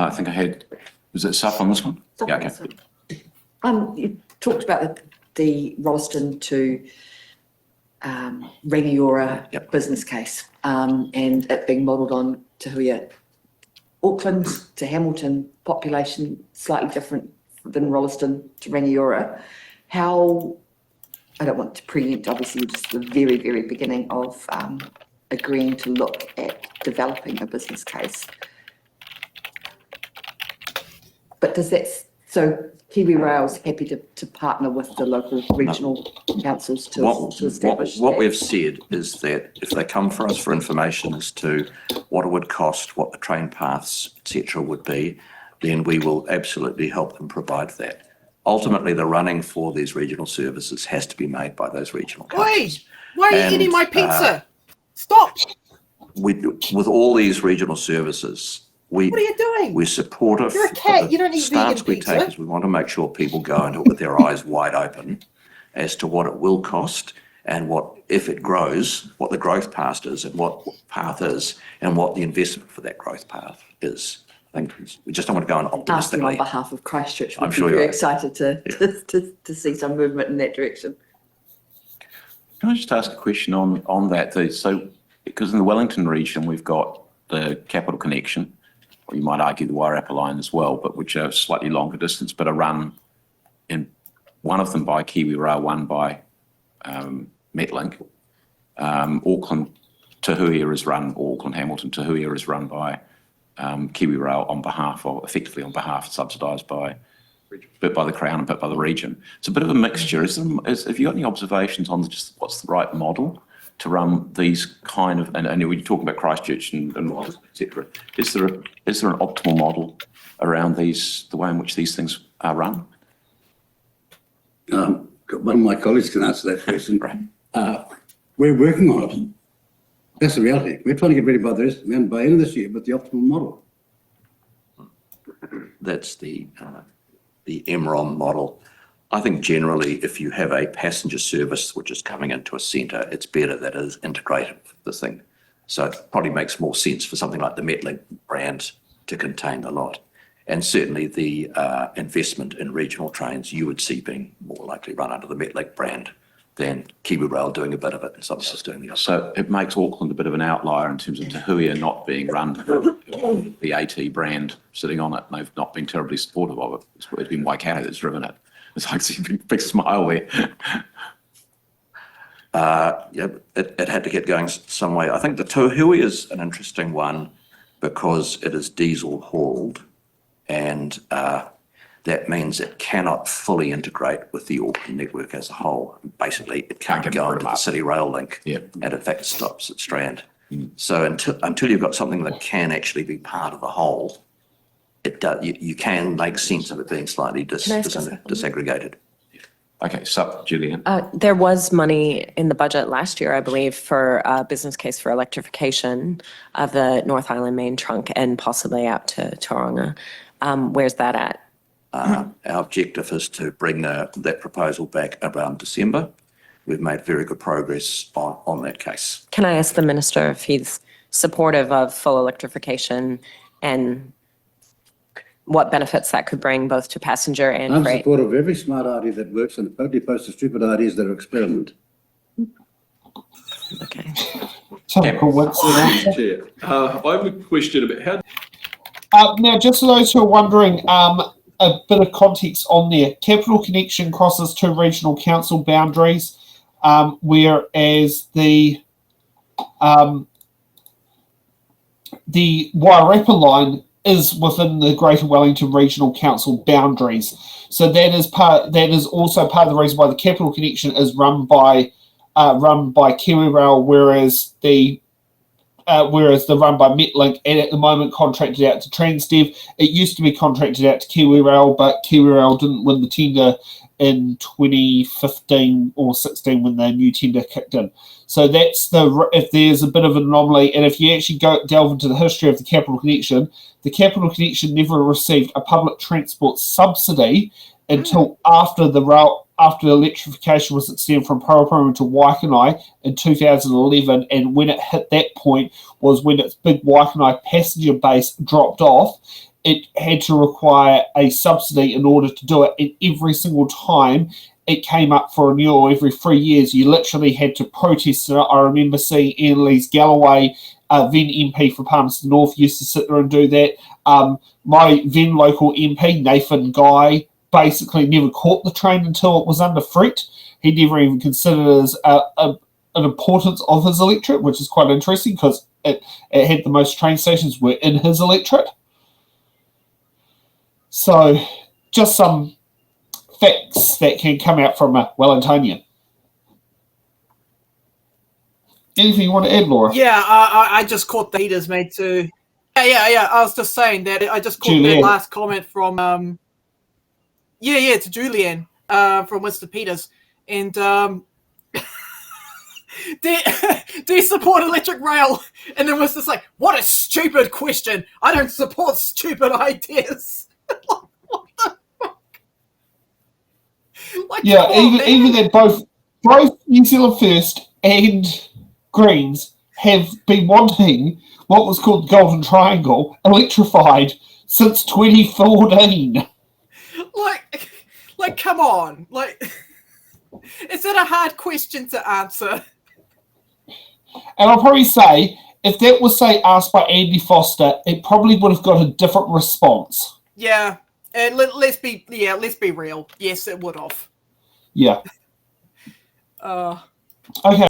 I think I had, was it Sup on this one? Yeah, okay. You talked about the Rolleston to Rangiora business case and it being modelled on Te Huia. Auckland to Hamilton population slightly different than Rolleston to Rangiora. How, I don't want to preempt, obviously, just the very, very beginning of agreeing to look at developing a business case. But does that, so Kiwi-Rail's happy to partner with the local regional councils to establish what that? we've said is that if they come for us for information as to what it would cost, what the train paths, etc. would be, then we will absolutely help them provide that. Ultimately, the running for these regional services has to be made by those regional councils. Wait, why are you eating my pizza? Stop! With all these regional services, What are you doing? we're supportive. You're a cat, you don't eat vegan stance we pizza. take is we want to make sure people go into it with their eyes wide open as to what it will cost and what, if it grows, what the growth path is and what path is and what the investment for that growth path is. I think we just don't want to go on Asking optimistically. on behalf of Christchurch, I'm we'd sure be you're very right. excited to see some movement in that direction. Can I just ask a question on that? So, because in the Wellington region, we've got the Capital Connection, or you might argue the Wairarapa line as well, but which are slightly longer distance, but are run in one of them by Kiwi-Rail, one by Metlink. Auckland to Huia is run, or Auckland Hamilton to Huia is run by Kiwi-Rail on behalf of, effectively on behalf, subsidised by, bit by the Crown and bit by the region. It's a bit of a mixture. Have you got any observations on just what's the right model to run these kind of, and when you talk about Christchurch and et cetera, is there an optimal model around these, the way in which these things are run? One of my colleagues can answer that question. Right. We're working on it. That's the reality. We're trying to get ready by the end of this year with the optimal model. That's the MROM model. I think generally, if you have a passenger service which is coming into a centre, it's better that it is integrated with the thing. So it probably makes more sense for something like the Metlink brand to contain the lot. And certainly the investment in regional trains you would see being more likely run under the Metlink brand than Kiwi-Rail doing a bit of it and some others doing the other. So it makes Auckland a bit of an outlier in terms of Te Huia not being run with the AT brand sitting on it, and they've not been terribly supportive of it. It's been Waikato that's driven it. It's like a big smile there. Yeah, it had to get going some way. I think the Te Huia is an interesting one because it is diesel hauled, and that means it cannot fully integrate with the Auckland network as a whole. Basically, it can't go into the City Rail link, and in fact, it stops at Strand. So until you've got something that can actually be part of the whole, you can make sense of it being slightly disaggregated. Okay, so Julian. There was money in the budget last year, I believe, for a business case for electrification of the North Island main trunk and possibly out to Tauranga. Where's that at? Our objective is to bring that proposal back around December. We've made very good progress on that case. Can I ask the minister if he's supportive of full electrification and what benefits that could bring both to passenger and I'm freight? supportive of every smart idea that works and totally opposed to stupid ideas that are experiment. Okay. Typical Winston. Chair. I have a question about how. Now, just for those who are wondering, a bit of context on there. Capital Connection crosses two regional council boundaries, whereas the Wairarapa line is within the Greater Wellington Regional Council boundaries. So that is also part of the reason why the Capital Connection is run by Kiwi-Rail, whereas the run by Metlink and at the moment contracted out to Transdev. It used to be contracted out to Kiwi-Rail, but Kiwi-Rail didn't win the tender in 2015 or 16 when the new tender kicked in. So that's if there's a bit of an anomaly, and if you actually delve into the history of the Capital Connection never received a public transport subsidy until after electrification was extended from Paraparaumu to Waikanai in 2011, and when it hit that point was when its big Waikanai passenger base dropped off, it had to require a subsidy in order to do it. And every single time it came up for renewal every 3 years, you literally had to protest it. I remember seeing Annalise Galloway, then MP for Palmerston North, used to sit there and do that. My then local MP, Nathan Guy, basically never caught the train until it was under threat. He never even considered it as an importance of his electorate, which is quite interesting because it had the most train stations were in his electorate. So just some facts that can come out from a Wellingtonian. Anything you want to add, Laura? Yeah, I just caught the Peters made too. Yeah. I was just saying that I just caught Julianne. that last comment from to Julianne from Winston Peters, and do you support electric rail? And then was just like, what a stupid question. I don't support stupid ideas. What the fuck? Like, Yeah, come on, even that both New Zealand First and Greens have been wanting what was called the Golden Triangle electrified since 2014. Like, come on. Like, is it a hard question to answer? And I'll probably say, if that was, say, asked by Andy Foster, it probably would have got a different response. Yeah, and let's be real. Yes, it would have. Yeah. Uh. Okay.